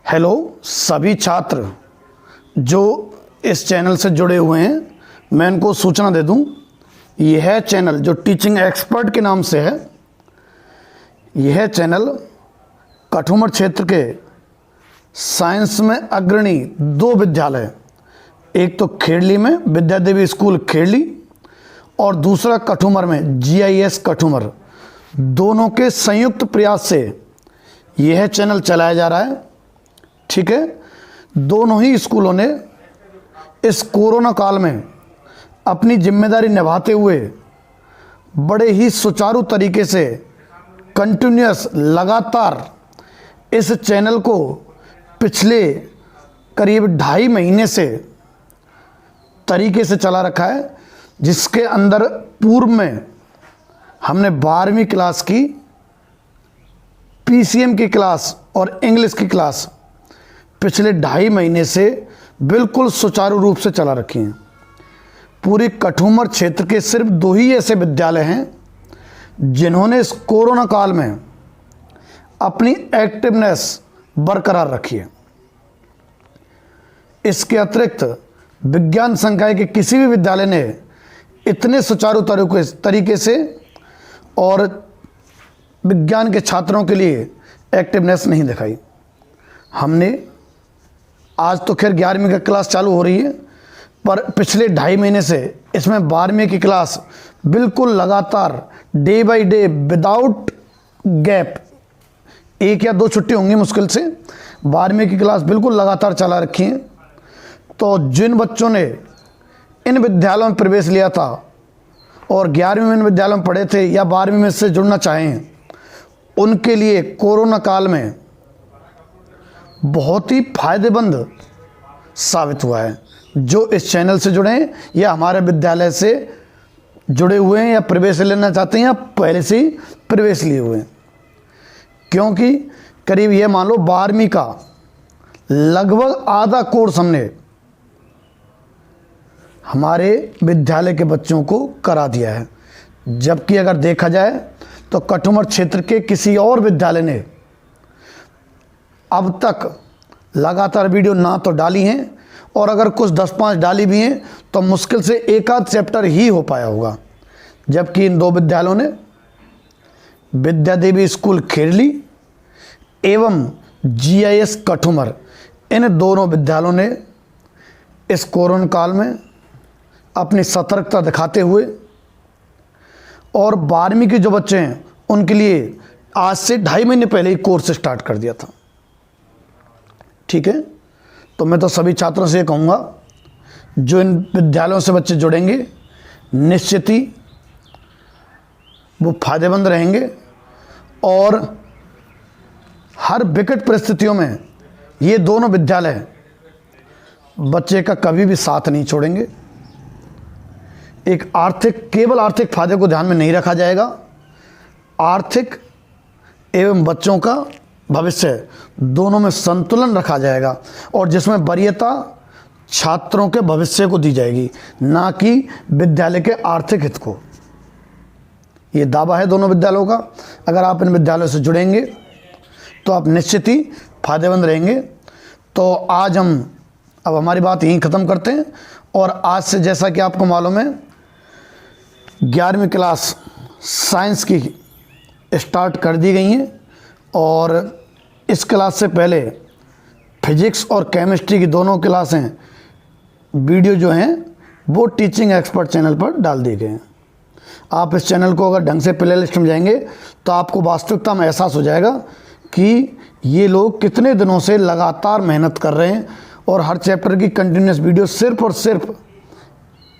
Hello सभी छात्र जो इस चैनल से जुड़े हुए हैं, मैं इनको सूचना दे दूं, यह चैनल जो टीचिंग एक्सपर्ट के नाम से है, यह चैनल कठुमर क्षेत्र के साइंस में अग्रणी 2 विद्यालय, एक तो खेड़ली में विद्यादेवी स्कूल खेड़ली और दूसरा कठुमर में GIS कठुमर, दोनों के संयुक्त प्रयास से यह चैनल चलाया जा रहा है। ठीक है, दोनों ही स्कूलों ने इस कोरोना काल में अपनी जिम्मेदारी निभाते हुए बड़े ही सुचारू तरीके से कंटिन्यूअस लगातार इस चैनल को पिछले करीब 2.5 महीने से तरीके से चला रखा है, जिसके अंदर पूर्व में हमने 12वीं क्लास की PCM की क्लास और इंग्लिश की क्लास पिछले 2.5 महीने से बिल्कुल सुचारू रूप से चला रखी हैं। पूरी कठुमर क्षेत्र के सिर्फ 2 ही ऐसे विद्यालय हैं जिन्होंने इस कोरोना काल में अपनी एक्टिवनेस बरकरार रखी है। इसके अतिरिक्त विज्ञान संकाय के किसी भी विद्यालय ने इतने सुचारू तरीके से और विज्ञान के छात्रों के लिए एक्टिवनेस नहीं दिखाई। हमने आज तो खैर 11वीं की क्लास चालू हो रही है, पर पिछले 2.5 महीने से इसमें 12वीं की क्लास बिल्कुल लगातार day by day without gap, 1 या 2 छुट्टी होंगी मुश्किल से, 12वीं की क्लास बिल्कुल लगातार चला रखी है। तो जिन बच्चों ने इन विद्यालयों में प्रवेश लिया था और 11वीं में इन विद्यालयों में पढ़े थे या 12वीं में से जुड़ना चाहें, उनके लिए कोरोना काल में बहुत ही फायदेमंद साबित हुआ है। जो इस चैनल से जुड़े हैं या हमारे विद्यालय से जुड़े हुए हैं या प्रवेश लेना चाहते हैं या पहले से ही प्रवेश लिए हुए हैं, क्योंकि करीब ये मान लो 12वीं का लगभग आधा कोर्स हमने हमारे विद्यालय के बच्चों को करा दिया है। जबकि अगर देखा जाए तो कठुमर क्षेत्र के किसी और विद्यालय ने अब तक लगातार वीडियो ना तो डाली हैं, और अगर कुछ 10-5 डाली भी हैं तो मुश्किल से 1 आध चैप्टर ही हो पाया होगा। जबकि इन 2 विद्यालयों ने विद्यादेवी स्कूल खेड़ली एवं GIS कठुमर, इन दोनों विद्यालयों ने इस कोरोना काल में अपनी सतर्कता दिखाते हुए और 12वीं के जो बच्चे हैं उनके लिए आज से 2.5 महीने पहले ही कोर्स स्टार्ट कर दिया था। ठीक है, तो मैं तो सभी छात्रों से ये कहूँगा, जो इन विद्यालयों से बच्चे जुड़ेंगे निश्चित ही वो फायदेमंद रहेंगे और हर विकट परिस्थितियों में ये दोनों विद्यालय बच्चे का कभी भी साथ नहीं छोड़ेंगे। केवल आर्थिक फायदे को ध्यान में नहीं रखा जाएगा, आर्थिक एवं बच्चों का भविष्य दोनों में संतुलन रखा जाएगा, और जिसमें वरीयता छात्रों के भविष्य को दी जाएगी, ना कि विद्यालय के आर्थिक हित को। ये दावा है दोनों विद्यालयों का। अगर आप इन विद्यालयों से जुड़ेंगे तो आप निश्चित ही फायदेमंद रहेंगे। तो आज हम अब हमारी बात यहीं ख़त्म करते हैं, और आज से जैसा कि आपको मालूम है 11वीं क्लास साइंस की स्टार्ट कर दी गई है, और इस क्लास से पहले फिजिक्स और केमिस्ट्री की दोनों क्लासें वीडियो जो हैं वो टीचिंग एक्सपर्ट चैनल पर डाल दिए गए हैं। आप इस चैनल को अगर ढंग से प्ले लिस्ट में जाएंगे तो आपको वास्तविकता में एहसास हो जाएगा कि ये लोग कितने दिनों से लगातार मेहनत कर रहे हैं, और हर चैप्टर की कंटिन्यूस वीडियो सिर्फ और सिर्फ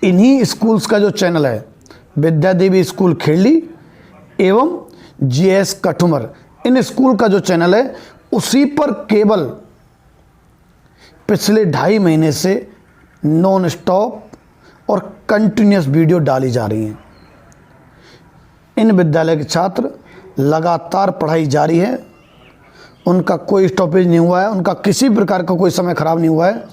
इन्हीं स्कूल्स का जो चैनल है, विद्यादेवी स्कूल खेड़ली एवं GIS कठुमर, इन स्कूल का जो चैनल है उसी पर केवल पिछले 2.5 महीने से नॉन स्टॉप और कंटिन्यूस वीडियो डाली जा रही हैं। इन विद्यालय के छात्र लगातार पढ़ाई जारी है, उनका कोई स्टॉपेज नहीं हुआ है, उनका किसी प्रकार का कोई समय खराब नहीं हुआ है।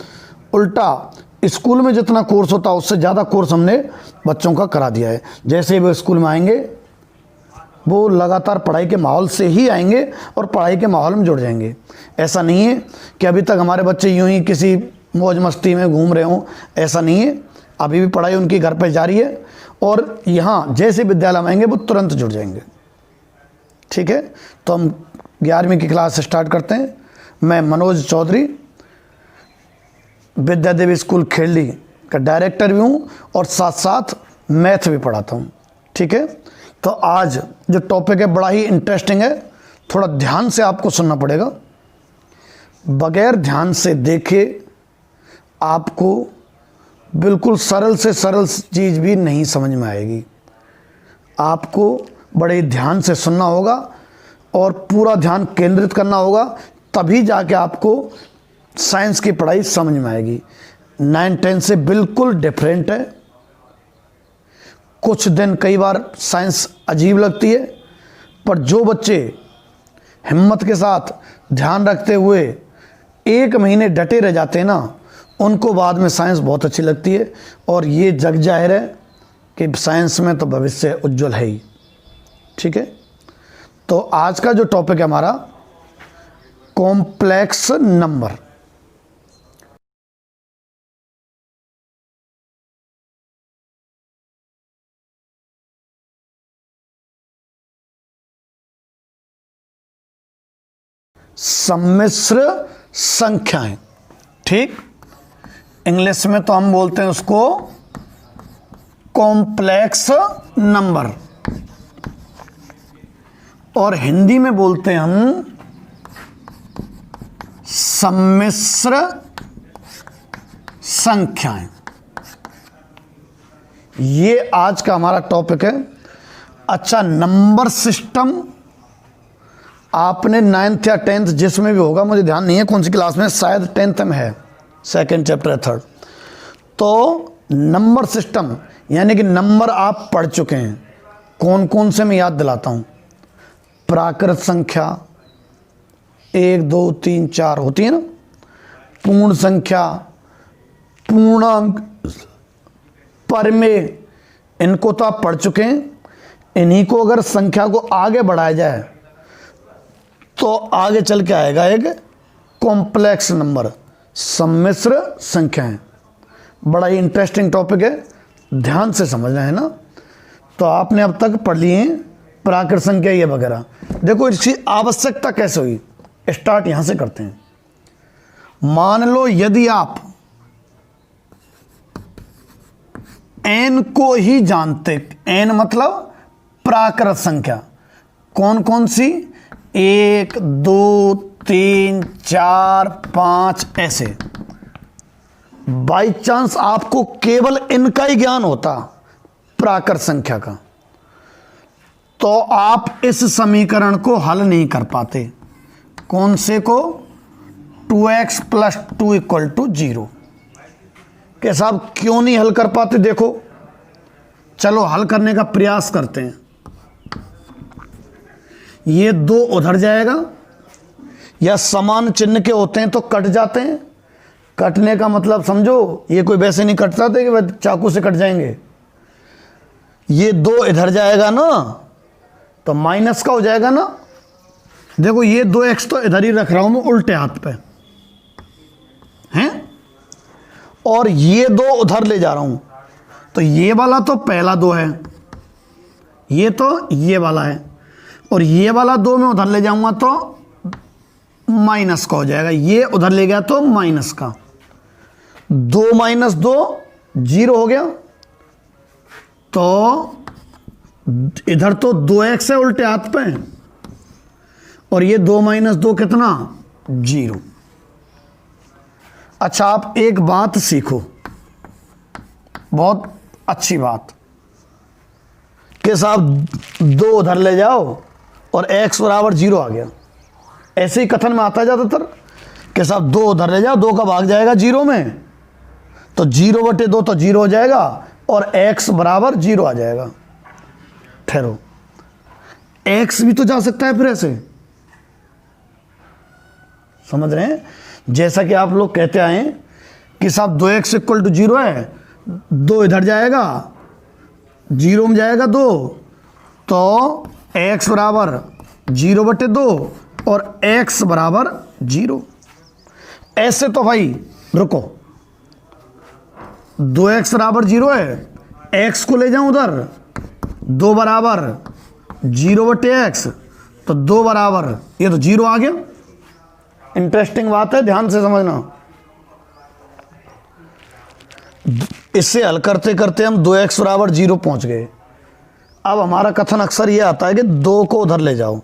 उल्टा स्कूल में जितना कोर्स होता है उससे ज़्यादा कोर्स हमने बच्चों का करा दिया है। जैसे ही वो स्कूल में आएंगे वो लगातार पढ़ाई के माहौल से ही आएंगे और पढ़ाई के माहौल में जुड़ जाएंगे। ऐसा नहीं है कि अभी तक हमारे बच्चे यूं ही किसी मौज मस्ती में घूम रहे हों, ऐसा नहीं है। अभी भी पढ़ाई उनकी घर पर जारी है और यहाँ जैसे विद्यालय में आएंगे वो तुरंत जुड़ जाएंगे। ठीक है, तो हम 11वीं की क्लास स्टार्ट करते हैं। मैं मनोज चौधरी विद्या देवी स्कूल खेड़ी का डायरेक्टर भी हूँ और साथ साथ मैथ भी पढ़ाता हूँ। ठीक है, तो आज जो टॉपिक है बड़ा ही इंटरेस्टिंग है, थोड़ा ध्यान से आपको सुनना पड़ेगा। बगैर ध्यान से देखे आपको बिल्कुल सरल से सरल चीज़ भी नहीं समझ में आएगी। आपको बड़े ध्यान से सुनना होगा और पूरा ध्यान केंद्रित करना होगा, तभी जाके आपको साइंस की पढ़ाई समझ में आएगी। 9-10 से बिल्कुल डिफरेंट है। कुछ दिन कई बार साइंस अजीब लगती है, पर जो बच्चे हिम्मत के साथ ध्यान रखते हुए 1 महीने डटे रह जाते हैं ना, उनको बाद में साइंस बहुत अच्छी लगती है। और ये जग जाहिर है कि साइंस में तो भविष्य उज्जवल है ही। ठीक है, तो आज का जो टॉपिक है हमारा कॉम्प्लेक्स नंबर। सम्मिश्र संख्याएं। ठीक, इंग्लिश में तो हम बोलते हैं उसको कॉम्प्लेक्स नंबर और हिंदी में बोलते हैं हम सम्मिश्र संख्याएं। ये आज का हमारा टॉपिक है। अच्छा, नंबर सिस्टम आपने 9th या 10th जिसमें भी होगा, मुझे ध्यान नहीं है कौन सी क्लास में, शायद 10th में है, 2nd चैप्टर है 3rd। तो नंबर सिस्टम यानी कि नंबर आप पढ़ चुके हैं। कौन कौन से मैं याद दिलाता हूं। प्राकृत संख्या 1 2 3 4 होती है ना, पूर्ण संख्या, पूर्णांक, परमेय, इनको तो आप पढ़ चुके हैं। इन्हीं को अगर संख्या को आगे बढ़ाया जाए तो आगे चल के आएगा एक कॉम्प्लेक्स नंबर, सम्मिश्र संख्याएं। बड़ा ही इंटरेस्टिंग टॉपिक है, ध्यान से समझना है ना। तो आपने अब तक पढ़ लिए हैं प्राकृत संख्या ये वगैरह। देखो इसकी आवश्यकता कैसे हुई, स्टार्ट यहां से करते हैं। मान लो यदि आप n को ही जानते, n मतलब प्राकृत संख्या, कौन कौन सी, 1 2 3 4 5 ऐसे, बाई चांस आपको केवल इनका ही ज्ञान होता प्राकृत संख्या का, तो आप इस समीकरण को हल नहीं कर पाते। कौन से को, 2x + 2 = 0 के साहब क्यों नहीं हल कर पाते। देखो चलो हल करने का प्रयास करते हैं। ये 2 उधर जाएगा, या समान चिन्ह के होते हैं तो कट जाते हैं। कटने का मतलब समझो, ये कोई वैसे नहीं कटता थे कि वह चाकू से कट जाएंगे। ये 2 इधर जाएगा ना तो माइनस का हो जाएगा ना। देखो ये 2x तो इधर ही रख रहा हूं मैं उल्टे हाथ पे हैं, और ये 2 उधर ले जा रहा हूं, तो ये वाला तो पहला 2 है, ये तो ये वाला है, और ये वाला 2 में उधर ले जाऊंगा तो माइनस का हो जाएगा। ये उधर ले गया तो माइनस का, 2 - 2 0 हो गया। तो इधर तो 2x है उल्टे हाथ पे, और ये 2 - 2 कितना, 0। अच्छा आप एक बात सीखो, बहुत अच्छी बात, कि साहब 2 उधर ले जाओ और x = 0 आ गया। ऐसे ही कथन में आता है ज़्यादातर कि साहब 2 उधर ले जाओ, 2 का भाग जाएगा 0 में, तो 0/2 तो 0 हो जाएगा और x = 0 आ जाएगा। ठहरो, x भी तो जा सकता है फिर ऐसे, समझ रहे हैं। जैसा कि आप लोग कहते आए कि साहब 2x = 0 है, 2 इधर जाएगा, 0 में जाएगा 2, तो x बराबर 0/2 और x बराबर 0। ऐसे तो भाई रुको, 2x बराबर 0 है, x को ले जाऊं उधर, 2 बराबर 0/x, तो 2 बराबर ये तो 0 आ गया। इंटरेस्टिंग बात है, ध्यान से समझना। इससे हल करते करते हम 2x बराबर 0 पहुंच गए। अब हमारा कथन अक्सर ये आता है कि 2 को उधर ले जाओ,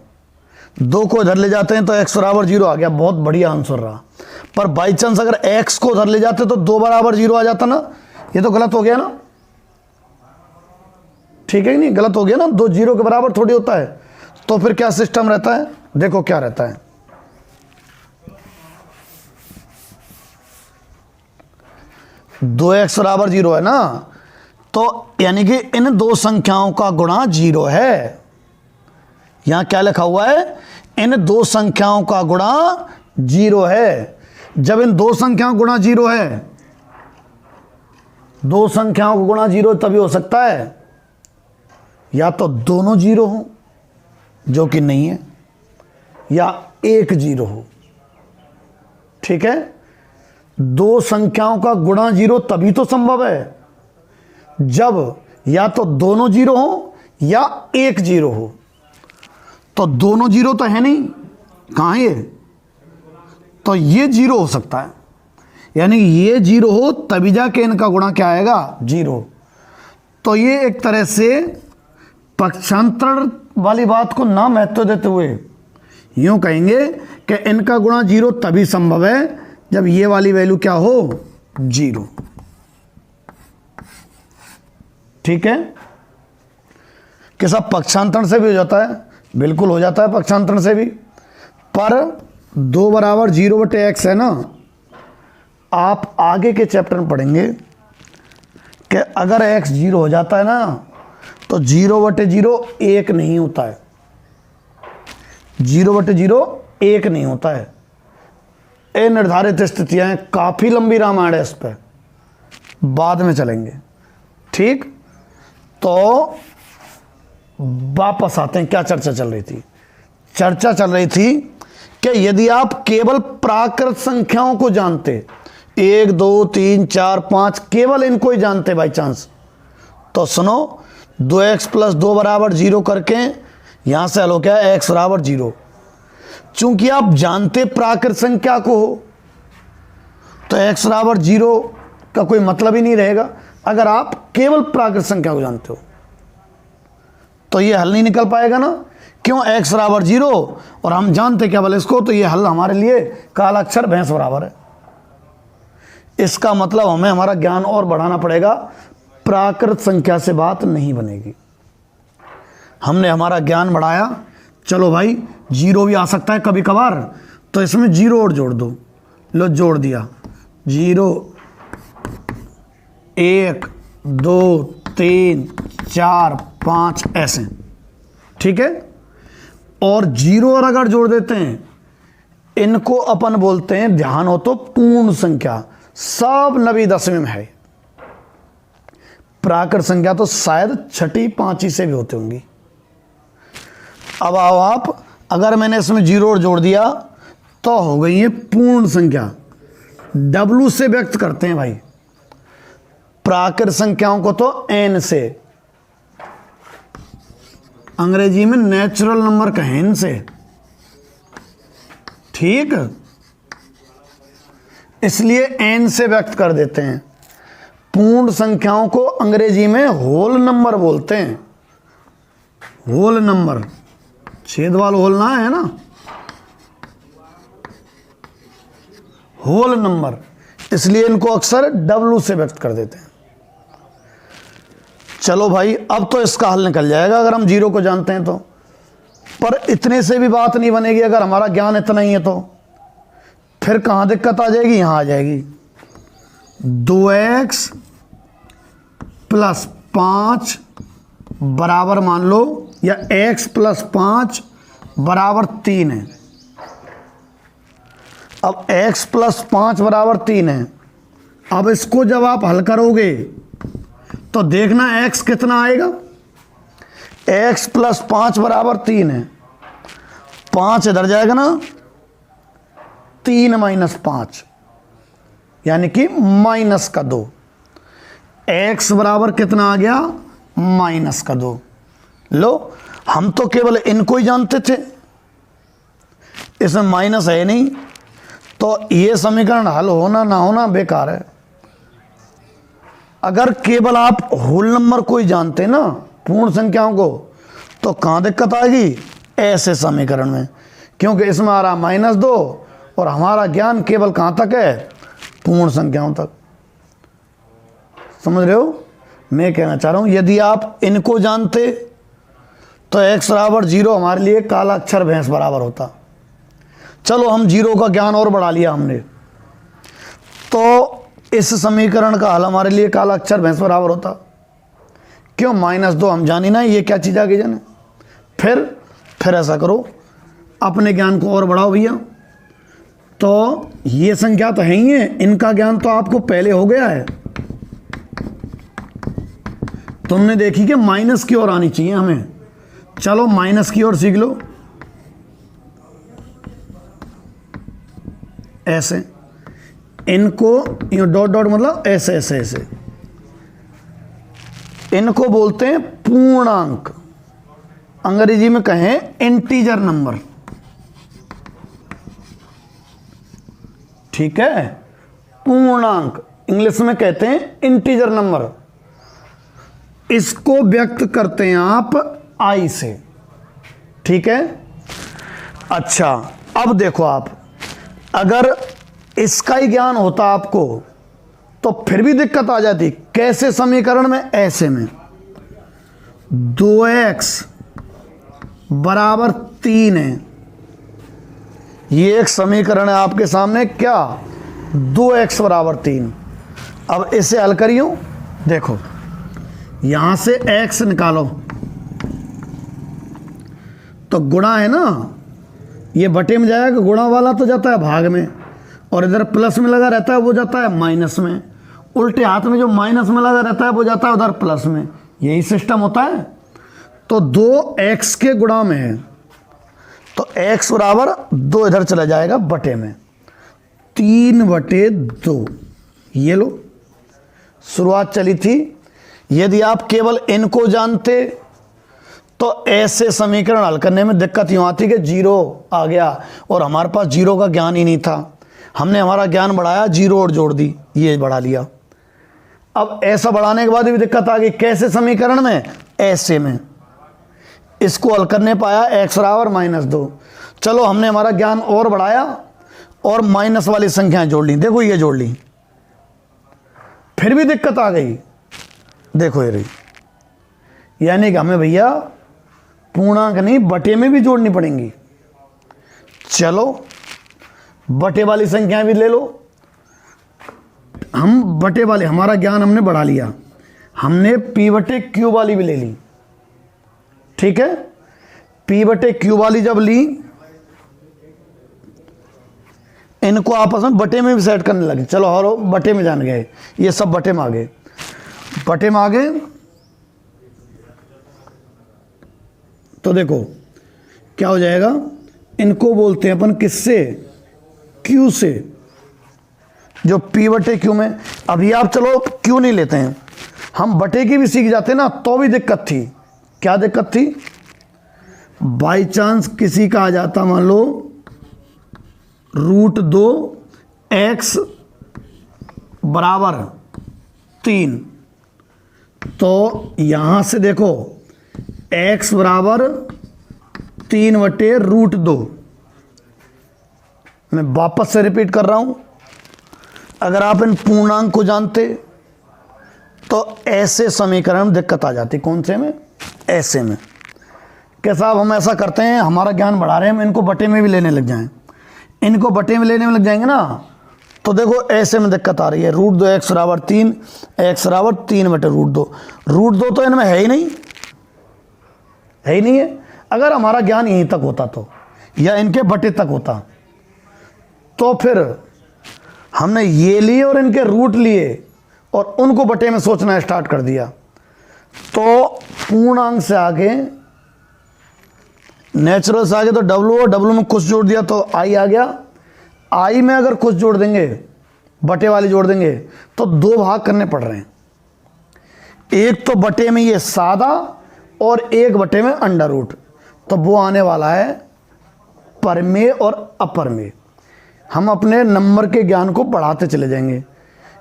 2 को इधर ले जाते हैं तो x बराबर 0 आ गया, बहुत बढ़िया आंसर रहा। पर बाई चांस अगर x को उधर ले जाते तो 2 बराबर 0 आ जाता ना, ये तो गलत हो गया ना, ठीक है कि नहीं, गलत हो गया ना, 2 0 के बराबर थोड़ी होता है। तो फिर क्या सिस्टम रहता है, देखो क्या रहता है, दो एक्स बराबर 0 है ना, तो यानी कि इन दो संख्याओं का गुणा 0 है। यहां क्या लिखा हुआ है, इन दो संख्याओं का गुणा 0 है। जब इन दो संख्याओं का गुणा 0 है, दो संख्याओं का गुणा 0 तभी हो सकता है या तो दोनों 0 हो, जो कि नहीं है, या एक 0 हो। ठीक है, दो संख्याओं का गुणा 0 तभी तो संभव है जब या तो दोनों 0 हो या एक 0 हो। तो दोनों 0 तो है नहीं, कहां है ये, तो ये 0 हो सकता है, यानी ये 0 हो तभी जाके इनका गुणा क्या आएगा, 0। तो ये एक तरह से पक्षांतर वाली बात को ना महत्व देते हुए यूं कहेंगे कि इनका गुणा 0 तभी संभव है जब ये वाली वैल्यू क्या हो, 0। ठीक है, कि सब पक्षांतर से भी हो जाता है, बिल्कुल हो जाता है पक्षांतर से भी। पर 2 बराबर 0/x है ना, आप आगे के चैप्टर में पढ़ेंगे कि अगर x 0 हो जाता है ना तो 0/0 1 नहीं होता है, 0/0 1 नहीं होता है। ये निर्धारित स्थितियां हैं, काफी लंबी रामायण है, इस पर बाद में चलेंगे। ठीक, तो वापस आते हैं, क्या चर्चा चल रही थी, चर्चा चल रही थी कि यदि आप केवल प्राकृत संख्याओं को जानते, 1 2 3 4 5 केवल इनको ही जानते बाई चांस, तो सुनो 2x + 2 बराबर 0 करके यहां से हल हो गया x बराबर 0। चूंकि आप जानते प्राकृत संख्या को हो तो x बराबर 0 का कोई मतलब ही नहीं रहेगा। अगर आप केवल प्राकृत संख्या को जानते हो तो ये हल नहीं निकल पाएगा ना, क्यों, x बराबर 0 और हम जानते केवल इसको, तो ये हल हमारे लिए काला अक्षर भैंस बराबर है। इसका मतलब हमें हमारा ज्ञान और बढ़ाना पड़ेगा, प्राकृत संख्या से बात नहीं बनेगी। हमने हमारा ज्ञान बढ़ाया, चलो भाई 0 भी आ सकता है कभी कभार, तो इसमें 0 और जोड़ दो, लो जोड़ दिया, 0 1 2 3 4 5 ऐसे, ठीक है। और 0 और अगर जोड़ देते हैं, इनको अपन बोलते हैं, ध्यान हो तो, पूर्ण संख्या। सब 9वीं 10वीं में है। प्राकृत संख्या तो शायद 6ठी 5वीं से भी होती होंगी। अब आओ आप, अगर मैंने इसमें 0 और जोड़ दिया तो हो गई है पूर्ण संख्या। W से व्यक्त करते हैं भाई प्राकृत संख्याओं को, तो n से, अंग्रेजी में नेचुरल नंबर कहें इनसे। ठीक, इसलिए n से व्यक्त कर देते हैं। पूर्ण संख्याओं को अंग्रेजी में होल नंबर बोलते हैं। होल नंबर, छेद वाला होल ना है ना, होल नंबर, इसलिए इनको अक्सर W से व्यक्त कर देते हैं। चलो भाई, अब तो इसका हल निकल जाएगा अगर हम 0 को जानते हैं तो। पर इतने से भी बात नहीं बनेगी अगर हमारा ज्ञान इतना ही है तो। फिर कहां दिक्कत आ जाएगी, यहां आ जाएगी। 2x + 5 बराबर मान लो, या x + 5 बराबर 3 है। अब x + 5 बराबर 3 है। अब इसको जब आप हल करोगे तो देखना x कितना आएगा, x प्लस 5 बराबर 3 है, 5 इधर जाएगा ना, 3 माइनस 5 यानी कि माइनस का 2। x बराबर कितना आ गया, माइनस का 2। लो, हम तो केवल इनको ही जानते थे, इसमें माइनस है नहीं, तो ये समीकरण हल होना ना होना बेकार है। अगर केवल आप होल नंबर को ही जानते ना, पूर्ण संख्याओं को, तो कहाँ दिक्कत आएगी, ऐसे समीकरण में, क्योंकि इसमें आ रहा -2 और हमारा ज्ञान केवल कहाँ तक है, पूर्ण संख्याओं तक। समझ रहे हो? मैं कहना चाह रहा हूँ यदि आप इनको जानते तो x बराबर 0 हमारे लिए काला अक्षर भैंस बराबर होता। चलो हम 0 का ज्ञान और बढ़ा लिया हमने, तो इस समीकरण का हल हमारे लिए काला अक्षर भैंस बराबर होता। क्यों, -2 हम जानी ना ये क्या चीज़ आगे जाने। फिर ऐसा करो, अपने ज्ञान को और बढ़ाओ भैया। तो ये संख्या तो है ही है, इनका ज्ञान तो आपको पहले हो गया है, तुमने देखी कि माइनस की ओर आनी चाहिए हमें। चलो माइनस की ओर सीख लो, ऐसे इनको यूं डॉट डॉट मतलब ऐसे ऐसे ऐसे, इनको बोलते हैं पूर्णांक, अंग्रेजी में कहें इंटीजर नंबर। ठीक है, पूर्णांक इंग्लिश में कहते हैं इंटीजर नंबर। इसको व्यक्त करते हैं आप आई से। ठीक है, अच्छा अब देखो आप, अगर इसका ही ज्ञान होता आपको तो फिर भी दिक्कत आ जाती। कैसे समीकरण में, ऐसे में 2x बराबर 3 है, ये एक समीकरण है आपके सामने, क्या, 2x बराबर 3। अब इसे हल करियो, देखो यहां से x निकालो तो गुणा है ना, ये बटे में जाएगा, गुणा वाला तो जाता है भाग में, और इधर प्लस में लगा रहता है वो जाता है माइनस में, उल्टे हाथ में जो माइनस में लगा रहता है वो जाता है उधर प्लस में। यही सिस्टम होता है। तो 2x के गुणा में है तो x बराबर 2 इधर चला जाएगा बटे में, 3/2। ये लो, शुरुआत चली थी। यदि आप केवल इनको जानते तो ऐसे समीकरण हल करने में दिक्कत यूँ आती कि 0 आ गया, और हमारे पास 0 का ज्ञान ही नहीं था। हमने हमारा ज्ञान बढ़ाया, 0 और जोड़ दी, ये बढ़ा लिया। अब ऐसा बढ़ाने के बाद भी दिक्कत आ गई। कैसे समीकरण में, ऐसे में। इसको हल करने पाया x बराबर -2। चलो हमने हमारा ज्ञान और बढ़ाया और माइनस वाली संख्याएं जोड़ ली। देखो ये जोड़ ली, फिर भी दिक्कत आ गई। देखो ये रही, यानी कि हमें भैया पूर्णांक नहीं बटे में भी जोड़नी पड़ेंगी। चलो बटे वाली संख्याएं भी ले लो। हम बटे वाले, हमारा ज्ञान हमने बढ़ा लिया, हमने p/q वाली भी ले ली। ठीक है, p/q वाली जब ली, इनको आपस में बटे में भी सेट करने लगे। चलो और बटे में जान गए, ये सब बटे में आ गए, बटे में आ गए। तो देखो क्या हो जाएगा, इनको बोलते हैं अपन किससे, q से, जो p/q में। अभी आप चलो q नहीं लेते हैं, हम बटे की भी सीख जाते ना तो भी दिक्कत थी। क्या दिक्कत थी, बाई चांस किसी का आ जाता, मान लो √2x बराबर 3, तो यहां से देखो x बराबर 3/√2। मैं वापस से रिपीट कर रहा हूं, अगर आप इन पूर्णांक को जानते तो ऐसे समीकरण में दिक्कत आ जाती। कौन से में, ऐसे में। क्या साहब हम ऐसा करते हैं, हमारा ज्ञान बढ़ा रहे हैं, हम इनको बटे में भी लेने लग जाएं, इनको बटे में लेने में लग जाएंगे ना, तो देखो ऐसे में दिक्कत आ रही है। √2x बराबर 3, x बराबर 3/√2। √2 तो इनमें है ही नहीं, है ही नहीं है। अगर हमारा ज्ञान यहीं तक होता तो, या इनके बटे तक होता, तो फिर हमने ये लिए और इनके रूट लिए और उनको बटे में सोचना स्टार्ट कर दिया, तो पूर्णांक से आगे, नेचुरल से आगे तो डब्लू, और डब्लू में कुछ जोड़ दिया तो आई आ गया। आई में अगर कुछ जोड़ देंगे, बटे वाली जोड़ देंगे, तो दो भाग करने पड़ रहे हैं। एक तो बटे में ये सादा और एक बटे में अंडर रूट, तो वो आने वाला है परमेय और अपरमेय। हम अपने नंबर के ज्ञान को बढ़ाते चले जाएंगे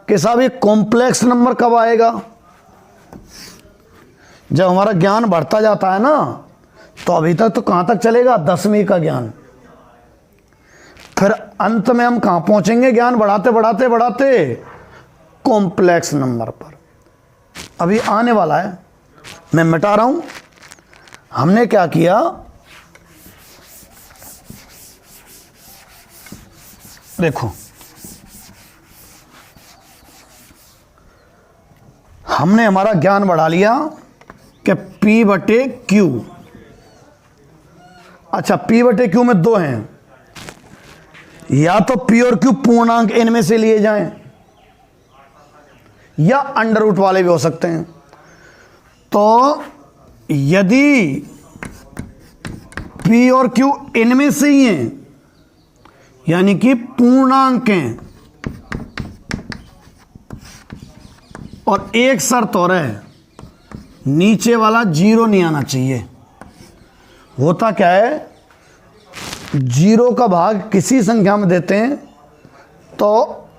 कि साहब ये कॉम्प्लेक्स नंबर कब आएगा? जब हमारा ज्ञान बढ़ता जाता है ना, तो अभी तक तो कहाँ तक चलेगा? 10वीं का ज्ञान। फिर अंत में हम कहाँ पहुंचेंगे ज्ञान बढ़ाते बढ़ाते बढ़ाते? कॉम्प्लेक्स नंबर पर। अभी आने वाला है, मैं मिटा रहा हूं। हमने क्या किया, देखो हमने हमारा ज्ञान बढ़ा लिया कि P बटे Q। अच्छा, P बटे Q में दो हैं, या तो P और Q पूर्णांक इनमें से लिए जाएं, या अंडर रूट वाले भी हो सकते हैं। तो यदि P और Q इनमें से ही हैं, यानी कि पूर्णांक हैं, और एक शर्त और है, नीचे वाला जीरो नहीं आना चाहिए। होता क्या है, जीरो का भाग किसी संख्या में देते हैं तो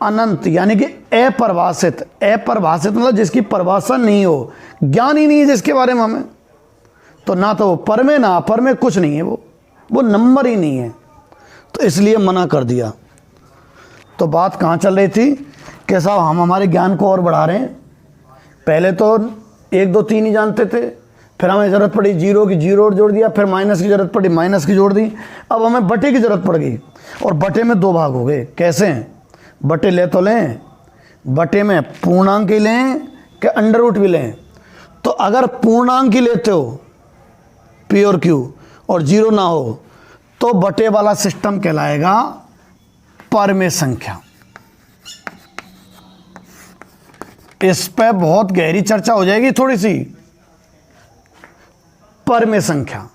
अनंत, यानी कि अपरिभाषित। अपरिभाषित मतलब जिसकी परिभाषा नहीं हो, ज्ञान ही नहीं है जिसके बारे में हमें, तो ना तो वो पर में ना अपर में, कुछ नहीं है, वो नंबर ही नहीं है, तो इसलिए मना कर दिया। तो बात कहाँ चल रही थी कि साहब हम हमारे ज्ञान को और बढ़ा रहे हैं। पहले तो 1 2 3 ही जानते थे, फिर हमें ज़रूरत पड़ी जीरो की, जीरो जोड़ दिया, फिर माइनस की ज़रूरत पड़ी, माइनस की जोड़ दी, अब हमें बटे की ज़रूरत पड़ गई, और बटे में दो भाग हो गए। कैसे हैं? बटे ले तो लें, बटे में पूर्णांक ही लें कि अंडर रूट भी लें। तो अगर पूर्णांक ही लेते हो P और Q और जीरो ना हो, तो बटे वाला सिस्टम कहलाएगा परमेय संख्या। इस पे बहुत गहरी चर्चा हो जाएगी थोड़ी सी। परमेय संख्या,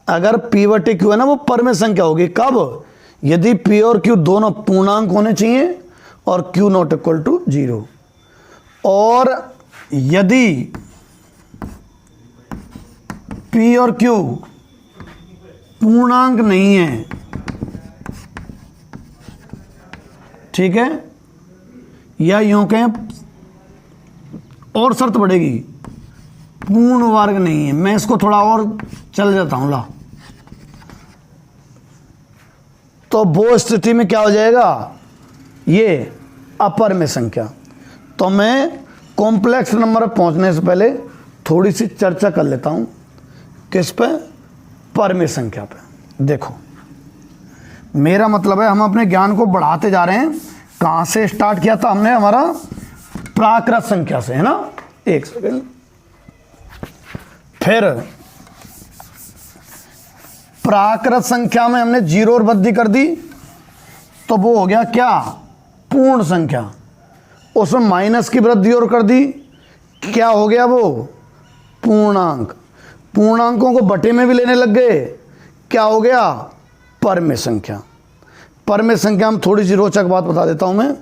अगर P बटे Q है ना, वो परमेय संख्या होगी। कब? यदि P और Q दोनों पूर्णांक होने चाहिए और Q not equal to zero, और यदि P और Q पूर्णांक नहीं है, ठीक है, या यूं कहें, और शर्त बढ़ेगी, पूर्ण वर्ग नहीं है। मैं इसको थोड़ा और चल जाता हूं, ला। तो वो स्थिति में क्या हो जाएगा, ये अपरमेय संख्या। तो मैं कॉम्प्लेक्स नंबर पर पहुंचने से पहले थोड़ी सी चर्चा कर लेता हूं, किस पे? परमेय संख्या पे। देखो, मेरा मतलब है हम अपने ज्ञान को बढ़ाते जा रहे हैं। कहां से स्टार्ट किया था हमने? हमारा प्राकृत संख्या से, है ना। एक सेकेंड, फिर प्राकृत संख्या में हमने जीरो और वृद्धि कर दी, तो वो हो गया क्या? पूर्ण संख्या। उसमें माइनस की वृद्धि और कर दी, क्या हो गया वो? पूर्णांक। पूर्णांकों को बटे में भी लेने लग गए, क्या हो गया? परमेय संख्या। परमेय संख्या में थोड़ी सी रोचक बात बता देता हूं मैं।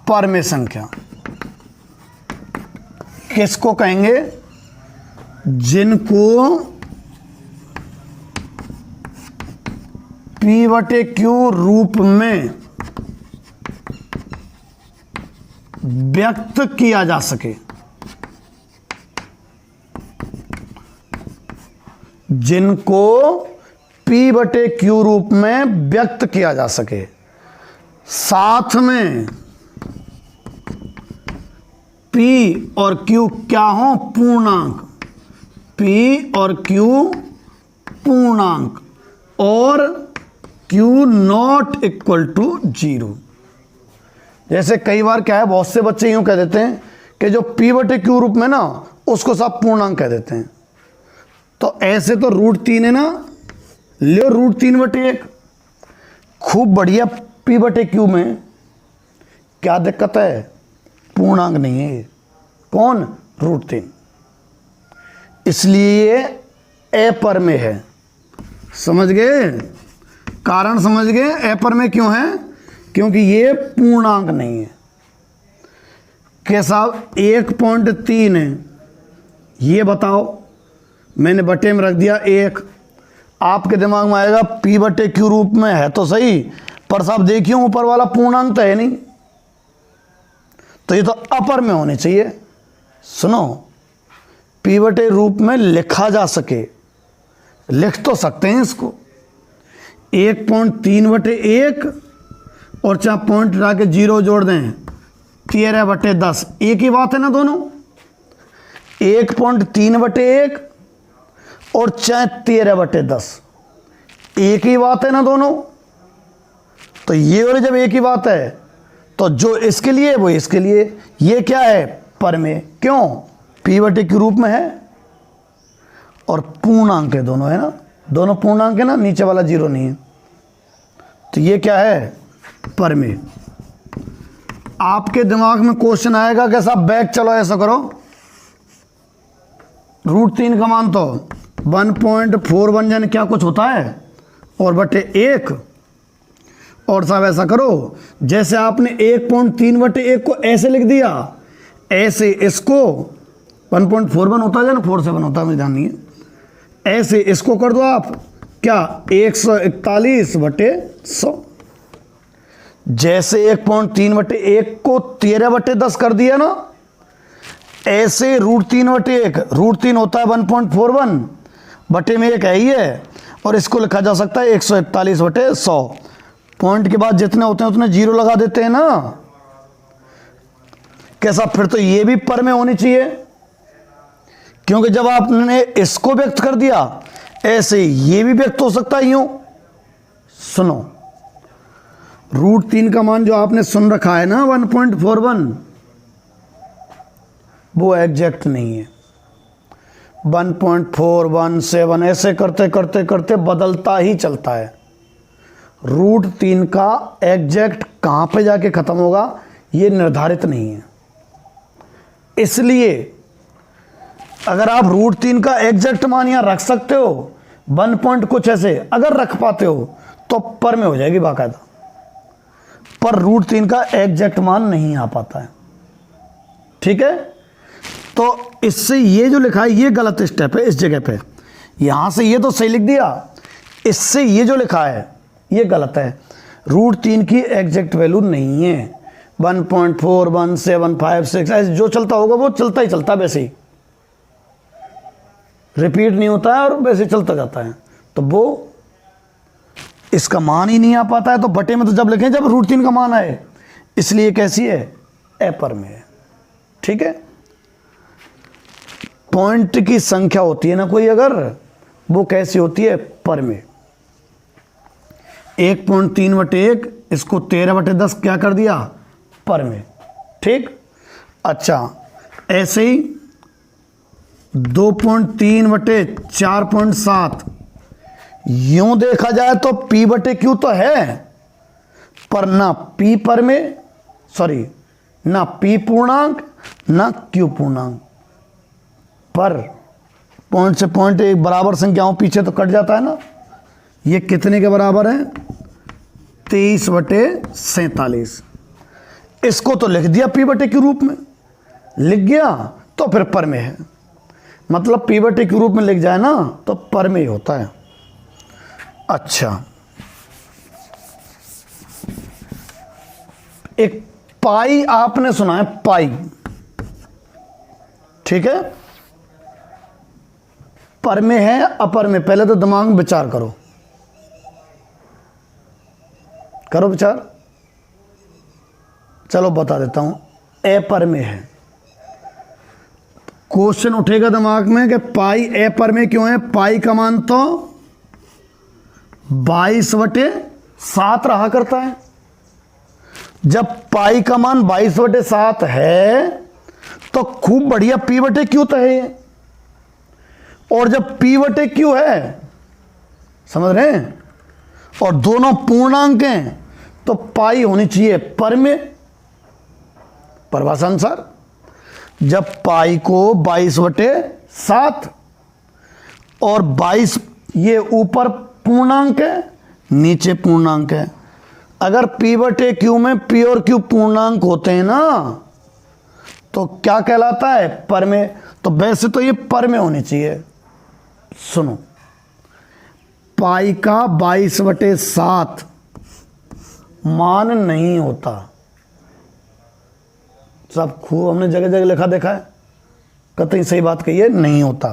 परमेय संख्या किसको कहेंगे? जिनको P बटे Q रूप में व्यक्त किया जा सके। जिनको P बटे Q रूप में व्यक्त किया जा सके, साथ में P और Q क्या हो? पूर्णांक। P और Q पूर्णांक, और Q not equal to zero. जैसे कई बार क्या है, बहुत से बच्चे यूं कह देते हैं कि जो P बटे Q रूप में ना, उसको सब पूर्णांक कह देते हैं। तो ऐसे तो √3 है ना, ले √3 बटे 1, खूब बढ़िया। P बटे Q में क्या दिक्कत है? पूर्णांक नहीं है ये। कौन? √3। इसलिए ये अपरमेय है। समझ गए? कारण समझ गए? अपरमेय क्यों है? क्योंकि ये पूर्णांक नहीं है। कैसा? 1.3 है, ये बताओ। मैंने बटे में रख दिया 1। आपके दिमाग में आएगा P/Q रूप में है तो सही, पर साहब देखिए ऊपर वाला पूर्णांक तो है नहीं, तो ये तो अपर में होने चाहिए। सुनो, P/T रूप में लिखा जा सके, लिख तो सकते हैं इसको 1.3/1 और चाहे पॉइंट हटा के 0 जोड़ दें 13/10। एक ही बात है ना दोनों? 1.3/1 और चाहे 13/10, एक ही बात है ना दोनों? तो ये वाली जब एक ही बात है तो जो इसके लिए वो इसके लिए। ये क्या है? परमेय। क्यों? P/Q रूप में है और पूर्णांक है, दोनों है ना, दोनों पूर्णांक है ना, नीचे वाला 0 नहीं है, तो ये क्या है? परमेय। आपके दिमाग में क्वेश्चन आएगा कि साहब बैक चलो ऐसा करो, √3 का मान तो 1.41 यानी क्या कुछ होता है और बटे 1, और साहब ऐसा करो जैसे आपने 1.3/1 को ऐसे लिख दिया, ऐसे इसको 1.41 होता है ना, 47 होता है, मुझे ध्यान नहीं है, ऐसे इसको कर दो आप क्या? 141/100। जैसे 1.3/1 को 13/10 कर दिया ना, ऐसे √3/1, √3 होता है 1.41, बटे में 1 है ही है, और इसको लिखा जा सकता है 141/100। पॉइंट के बाद जितने होते हैं उतने 0 लगा देते हैं ना। कैसा? फिर तो ये भी पर में होनी चाहिए, क्योंकि जब आपने इसको व्यक्त कर दिया, ऐसे ये भी व्यक्त हो सकता है यूं। सुनो, √3 का मान जो आपने सुन रखा है ना 1.41, वो एग्जैक्ट नहीं है। 1.417 ऐसे करते करते करते बदलता ही चलता है। √3 का एग्जैक्ट कहाँ पे जाके ख़त्म होगा ये निर्धारित नहीं है। इसलिए अगर आप √3 का एग्जैक्ट मान यहाँ रख सकते हो, 1 पॉइंट कुछ ऐसे अगर रख पाते हो तो पर में हो जाएगी बाकायदा, पर √3 का एग्जैक्ट मान नहीं आ पाता है। ठीक है? तो इससे ये जो लिखा है ये गलत स्टेप है इस जगह पे। यहां से ये तो सही लिख दिया, इससे ये जो लिखा है ये गलत है। √3 की एग्जैक्ट वैल्यू नहीं है। 1.4175 ऐसे जो चलता होगा वो चलता ही चलता, वैसे ही रिपीट नहीं होता है और वैसे चलता जाता है, तो वो इसका मान ही नहीं आ पाता है। तो बटे में तो जब लिखें जब √3 का मान आए, इसलिए कैसी है? अपर में है। ठीक है? पॉइंट की संख्या होती है ना कोई अगर, वो कैसी होती है? पर में। 1.3/1 इसको 13/10 क्या कर दिया? पर में। ठीक? अच्छा, ऐसे ही 2.3/4.7 यूं देखा जाए तो P/Q तो है, पर ना P पर में, सॉरी, ना P पूर्णांक ना Q पूर्णांक, पर पॉइंट से पॉइंट एक बराबर संख्याओं पीछे तो कट जाता है ना। ये कितने के बराबर है? 23/47। इसको तो लिख दिया P/Q रूप में, लिख गया तो फिर पर में है। मतलब P/Q रूप में लिख जाए ना तो पर में ही होता है। अच्छा, एक पाई आपने सुना है, पाई। ठीक है? पर में है अपर में? पहले तो दिमाग में विचार करो, करो विचार। चलो बता देता हूं, अपर में है। क्वेश्चन उठेगा दिमाग में कि पाई अपर में क्यों है? पाई का मान तो 22/7 रहा करता है। जब पाई का मान 22/7 है तो खूब बढ़िया P/Q तो है ये। और जब P/Q है, समझ रहे हैं, और दोनों पूर्णांक हैं, तो पाई होनी चाहिए पर में। परिभाषा अनुसार जब पाई को 22/7 और 22 ये ऊपर पूर्णांक है, नीचे पूर्णांक है। अगर P/Q में P और Q पूर्णांक होते हैं ना तो क्या कहलाता है? परमेय। तो वैसे तो ये परमेय होनी चाहिए। सुनो, पाई का 22/7 मान नहीं होता। सब खूब हमने जगह जगह लिखा देखा है, कतई सही बात कही है, नहीं होता।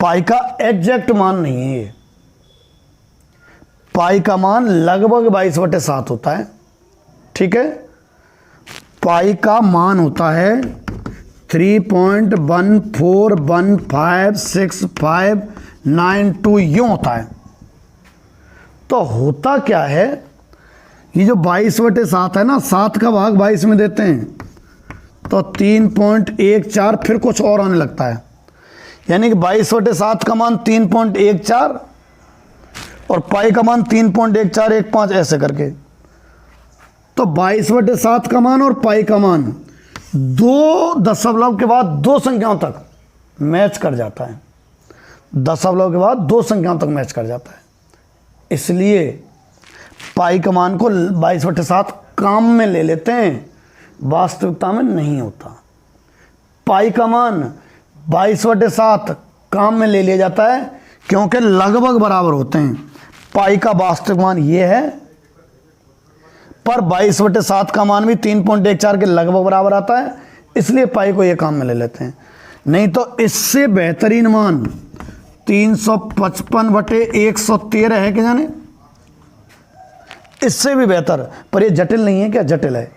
पाई का एग्जैक्ट मान नहीं है ये। पाई का मान लगभग 22/7 होता है। ठीक है, पाई का मान होता है 3.14156592 यूं होता है। तो होता क्या है, ये जो 22/7 है ना, 7 का भाग 22 में देते हैं तो 3.14 फिर कुछ और आने लगता है। यानी कि 22/7 का मान 3.14 और पाई का मान 3.1415 ऐसे करके। तो 22/7 का मान और पाई का मान 2 दशमलव के बाद 2 संख्याओं तक मैच कर जाता है। दशमलव के बाद 2 संख्याओं तक मैच कर जाता है। इसलिए पाई का मान को 22/7 काम में ले लेते हैं, वास्तविकता में नहीं होता। पाई का मान 22/7 काम में ले लिया जाता है क्योंकि लगभग बराबर होते हैं। पाई का वास्तविक मान ये है, पर 22/7 का मान भी 3.14 के लगभग बराबर आता है, इसलिए पाई को ये काम में ले लेते हैं। नहीं तो इससे बेहतरीन मान 355/113 है कि जाने, इससे भी बेहतर। पर ये जटिल नहीं है क्या? जटिल है,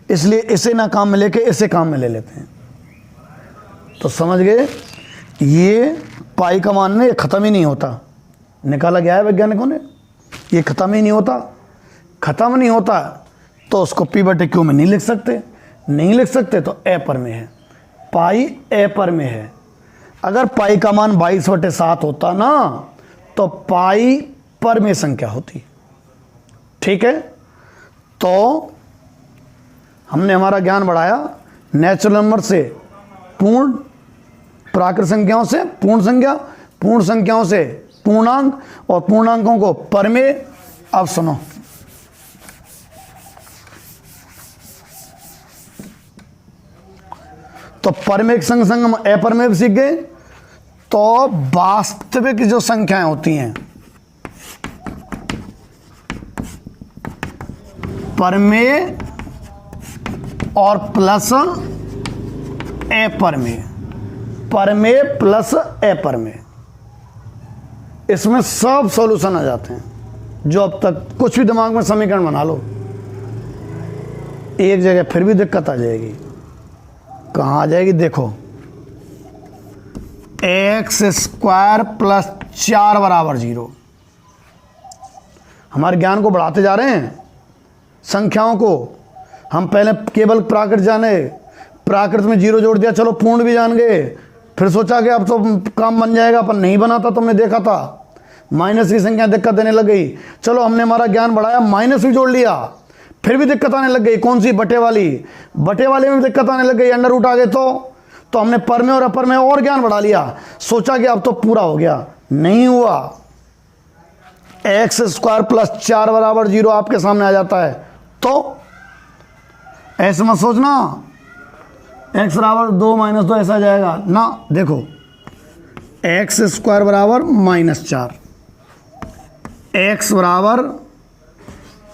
इसलिए इसे ना काम में लेके इसे काम में ले लेते हैं। तो समझ गए, ये पाई का मान ने ख़त्म ही नहीं होता, निकाला गया है वैज्ञानिकों ने, ये ख़त्म ही नहीं होता। ख़त्म नहीं होता तो उसको P/Q में नहीं लिख सकते, नहीं लिख सकते तो अपरमेय है। पाई अपरमेय है। अगर पाई का मान 22/7 होता ना तो पाई परमेय संख्या होती। ठीक है, तो हमने हमारा ज्ञान बढ़ाया नेचुरल नंबर से पूर्ण, प्राकृत संख्याओं से पूर्ण संख्या, पूर्ण संख्याओं से पूर्णांक और पूर्णांकों को परमेय। अब सुनो, तो परमेय के संग संग हम अपरमेय भी सीख गए। तो वास्तविक जो संख्याएं होती हैं, परमेय और प्लस अपरमेय, परमेय प्लस अपरमेय, इसमें सब सॉल्यूशन आ जाते हैं। जो अब तक कुछ भी दिमाग में समीकरण बना लो, एक जगह फिर भी दिक्कत आ जाएगी। कहाँ आ जाएगी? देखो, x² + 4 = 0। हमारे ज्ञान को बढ़ाते जा रहे हैं, संख्याओं को। हम पहले केवल प्राकृत जाने, प्राकृत में 0 जोड़ दिया, चलो पूर्ण भी जान गए। फिर सोचा कि अब तो काम बन जाएगा, पर नहीं बना था, तुमने देखा था माइनस की संख्या दिक्कत देने लग गई। चलो हमने हमारा ज्ञान बढ़ाया, माइनस भी जोड़ लिया, फिर भी दिक्कत आने लग गई। कौन सी? बटे वाली। बटे वाले में भी दिक्कत आने लग गई, अंडर रूट आ गए। तो हमने परमेय और अपरमेय और ज्ञान बढ़ा लिया, सोचा कि अब तो पूरा हो गया, नहीं हुआ। x² + 4 = 0 आपके सामने आ जाता है। तो ऐसे मत सोचना x = 2 - 2 ऐसा जाएगा ना। देखो, x² = -4, x बराबर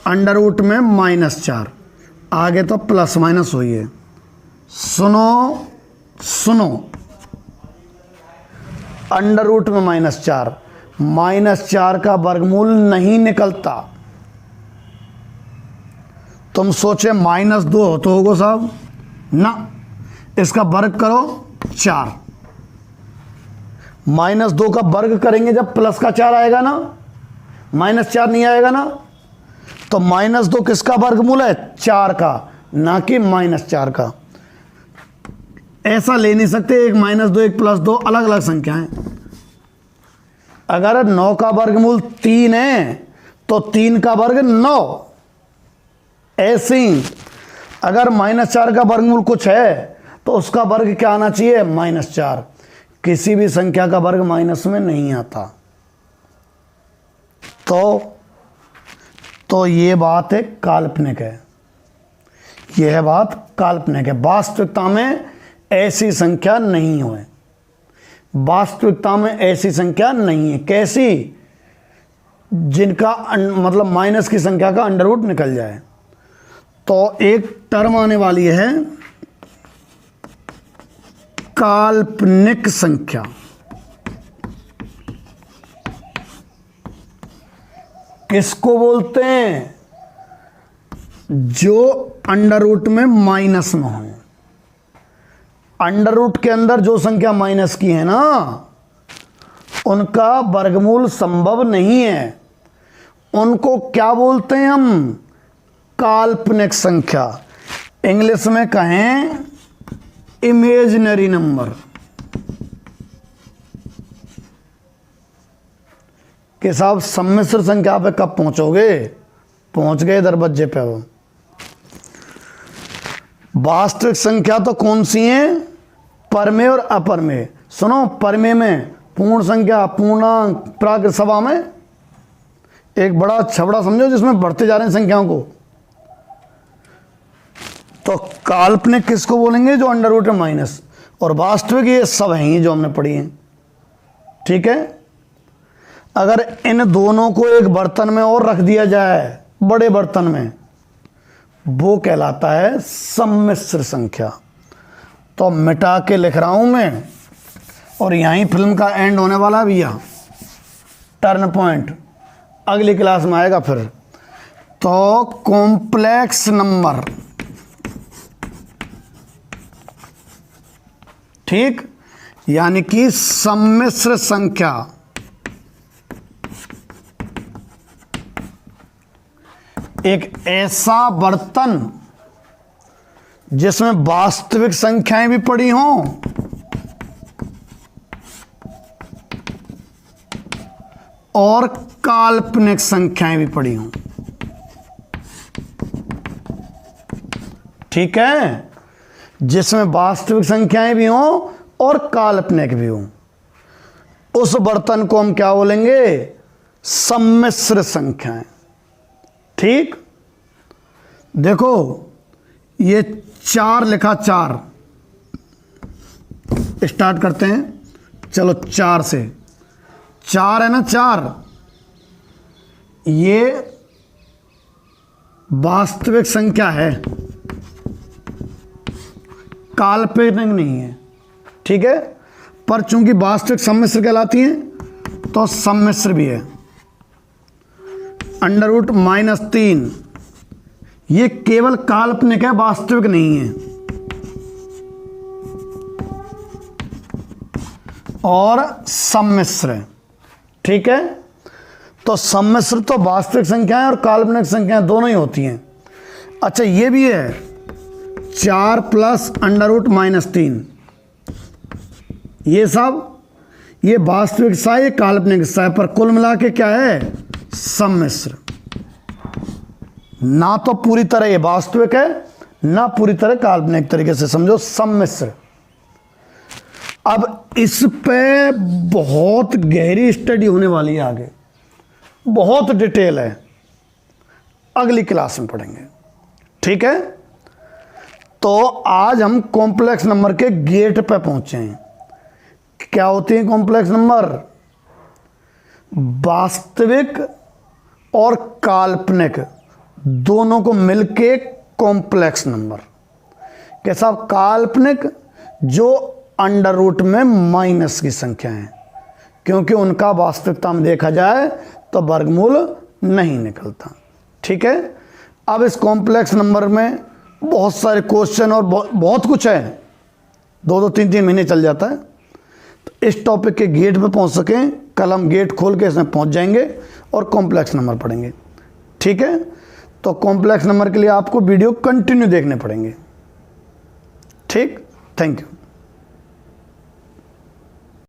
अंडर रूट में -4, आगे तो प्लस माइनस हुई है। सुनो सुनो, अंडर रूट में -4, -4 का वर्गमूल नहीं निकलता। तुम सोचे -2 तो होगा साहब ना, इसका वर्ग करो 4, -2 का वर्ग करेंगे जब प्लस का 4 आएगा ना, -4 नहीं आएगा ना। तो -2 किसका वर्गमूल है? 4 का, ना कि -4 का। ऐसा ले नहीं सकते, एक -2 एक +2 अलग अलग संख्याएं। अगर 9 का वर्गमूल 3 है तो 3 का वर्ग 9, ऐसे ही अगर -4 का वर्गमूल कुछ है तो उसका वर्ग क्या आना चाहिए? -4। किसी भी संख्या का वर्ग माइनस में नहीं आता। तो ये बात एक काल्पनिक है, यह बात काल्पनिक है। वास्तविकता में ऐसी संख्या नहीं है, वास्तविकता में ऐसी संख्या नहीं है। कैसी? जिनका मतलब माइनस की संख्या का अंडर रूट निकल जाए। तो एक टर्म आने वाली है काल्पनिक संख्या। किसको बोलते हैं? जो अंडर रूट में माइनस में हो। अंडर रूट के अंदर जो संख्या माइनस की है ना, उनका वर्गमूल संभव नहीं है। उनको क्या बोलते हैं हम? काल्पनिक संख्या। इंग्लिश में कहें इमेजिनरी नंबर। कि साहब सम्मिश्र संख्या पे कब पहुंचोगे? पहुंच गए दरवाजे पे। वो वास्तविक संख्या तो कौन सी है? परमेय और अपरमेय। सुनो, परमेय में पूर्ण संख्या, पूर्णांक, प्राकृत सभा में एक बड़ा छबड़ा समझो जिसमें बढ़ते जा रहे हैं संख्याओं को। तो काल्पनिक किसको बोलेंगे? जो अंडर रूट है माइनस। और वास्तविक ये सब हैं ये जो हमने पढ़ी हैं। ठीक है। अगर इन दोनों को एक बर्तन में और रख दिया जाए, बड़े बर्तन में, वो कहलाता है सम्मिश्र संख्या। तो मिटा के लिख रहा हूं मैं, और यहीं फिल्म का एंड होने वाला भैया, टर्न पॉइंट अगली क्लास में आएगा फिर। तो कॉम्प्लेक्स नंबर, ठीक, यानी कि सम्मिश्र संख्या एक ऐसा बर्तन जिसमें वास्तविक संख्याएं भी पड़ी हों और काल्पनिक संख्याएं भी पड़ी हों। ठीक है। जिसमें वास्तविक संख्याएं भी हों और काल्पनिक भी हों, उस बर्तन को हम क्या बोलेंगे? सम्मिश्र संख्याएं। ठीक। देखो ये 4 लिखा, 4 स्टार्ट करते हैं। चलो 4 से, 4 है ना, 4 ये वास्तविक संख्या है, काल्पनिक नहीं है। ठीक है। पर चूंकि वास्तविक सम्मिश्र कहलाती हैं तो सम्मिश्र भी है। अंडर रूट -3 ये केवल काल्पनिक है, वास्तविक नहीं है। और सम्मिश्र है। ठीक है। तो सम्मिश्र तो वास्तविक संख्याएं और काल्पनिक संख्याएं दोनों ही होती हैं। अच्छा ये भी है 4 प्लस अंडर रूट -3, ये सब ये वास्तविक सा है, काल्पनिक सा है, पर कुल मिला के क्या है? सम्मिश्र। ना तो पूरी तरह ये वास्तविक है, ना पूरी तरह काल्पनिक तरीके से समझो, सम्मिश्र। अब इस पे बहुत गहरी स्टडी होने वाली है आगे, बहुत डिटेल है, अगली क्लास में पढ़ेंगे। ठीक है। तो आज हम कॉम्प्लेक्स नंबर के गेट पे पहुंचे हैं। क्या होती है कॉम्प्लेक्स नंबर? वास्तविक और काल्पनिक दोनों को मिलके कॉम्प्लेक्स नंबर। कैसा? काल्पनिक जो अंडर रूट में माइनस की संख्या है, क्योंकि उनका वास्तविकता में देखा जाए तो वर्गमूल नहीं निकलता। ठीक है। अब इस कॉम्प्लेक्स नंबर में बहुत सारे क्वेश्चन और बहुत कुछ है, 2-2 3-3 महीने चल जाता है। तो इस टॉपिक के गेट पे पहुंच सकें, कल हम गेट खोल के इसमें पहुंच जाएंगे और कॉम्प्लेक्स नंबर पढ़ेंगे। ठीक है। तो कॉम्प्लेक्स नंबर के लिए आपको वीडियो कंटिन्यू देखने पड़ेंगे। ठीक। Thank you.